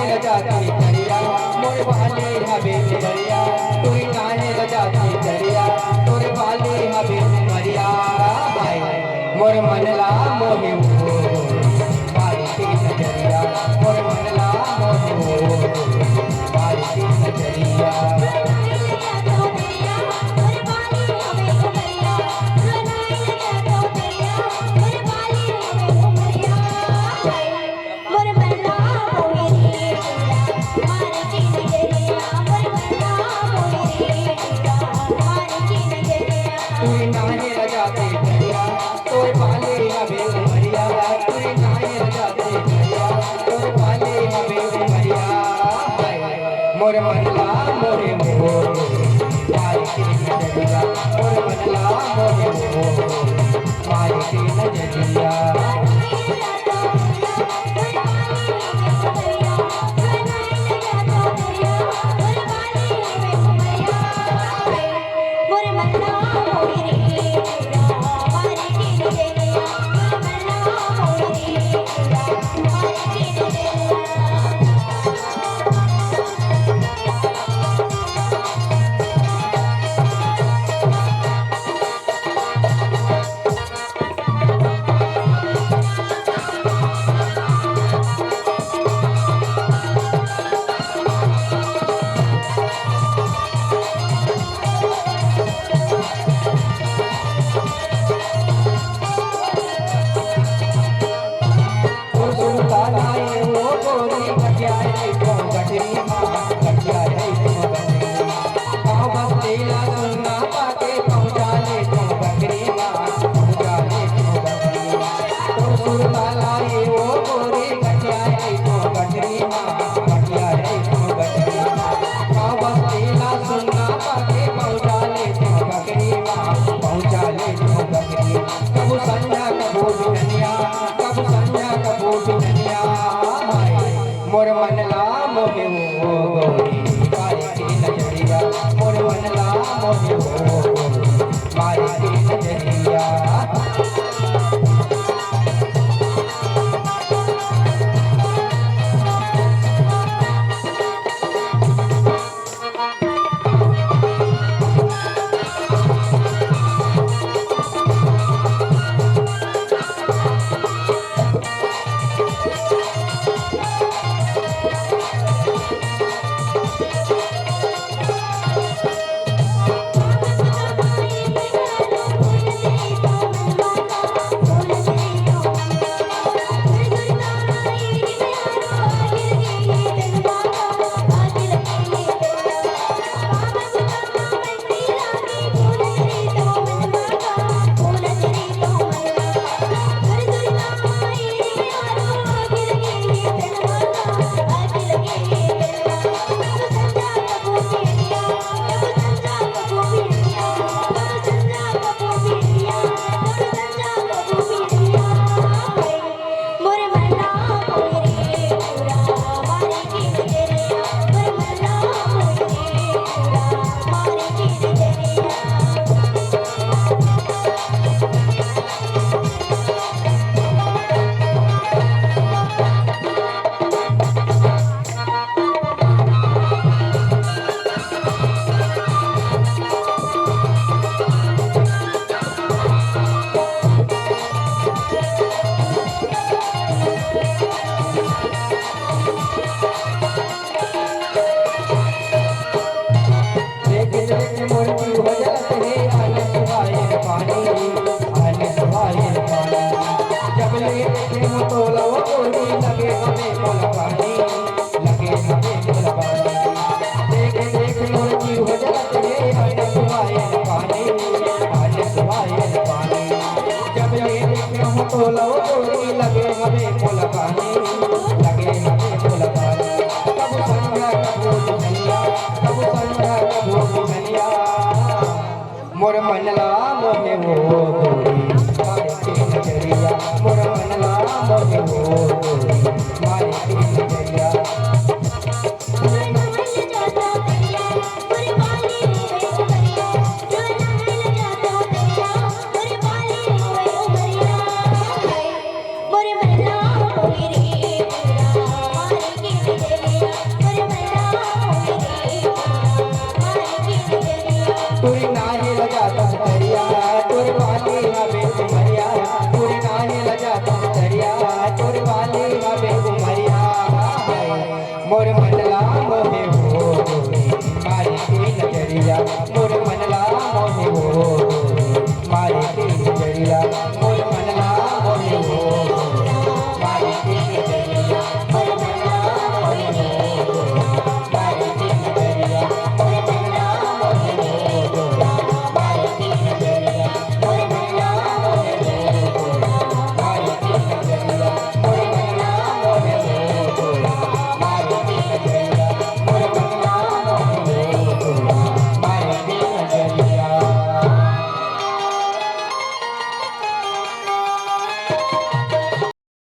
नाहे रजाती दरिया मोर वाले हवे मरिया तू नाहे रजाती दरिया तोर वाले हवे मरिया मोर मनला मोहे मारी की नजरिया मोर मनला मोहे मारी की नजरिया मोर मनला मोरे मोर मारी की नजरिया मोर मनला मोरे मोर मारी की नजरिया मोर मनला मोहे हो गौरी मारी की नजरिया मोर मनला मोहे हो मारी की नजरिया लगे हमें मुलाकानी लगे हमें मुलाकानी कब संगा कब धनिया कब संगा कब धनिया मोर मनला मोहे हो गोरी मारे की नजरिया मोर मनला मोहे हो गोरी मारे की नजरिया Thank you. मोर मनला मोहे हो मारी की नजरिया